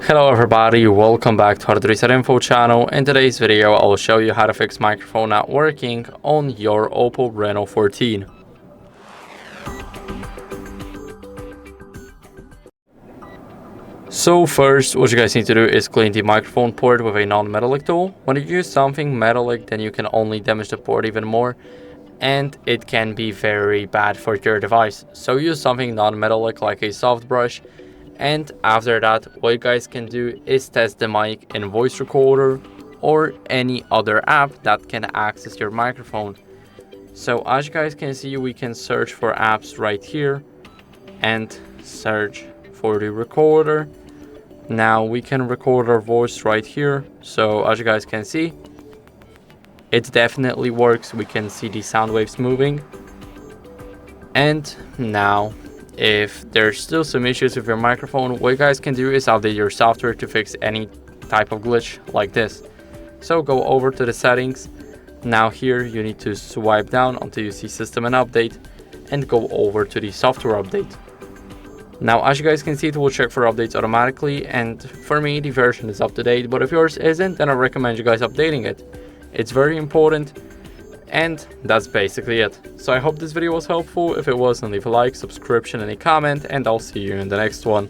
Hello everybody, welcome back to HardReset.Info channel. In today's video, I will show you how to fix microphone not working on your OPPO Reno 14. So first, what you guys need to do is clean the microphone port with a non-metallic tool. When you use something metallic, then you can only damage the port even more, and it can be very bad for your device. So use something non-metallic like a soft brush. And after that, what you guys can do is test the mic in voice recorder or any other app that can access your microphone. So as you guys can see, we can search for apps right here and search for the recorder. Now we can record our voice right here. So as you guys can see, it definitely works. We can see the sound waves moving. And now, if there's still some issues with your microphone, what you guys can do is update your software to fix any type of glitch like this. So go over to the settings. Now here you need to swipe down until you see system and update and go over to the software update. Now as you guys can see, it will check for updates automatically, and for me the version is up to date, but if yours isn't, then I recommend you guys updating it. It's very important. And that's basically it. So I hope this video was helpful. If it was, then leave a like, subscription, and a comment, and I'll see you in the next one.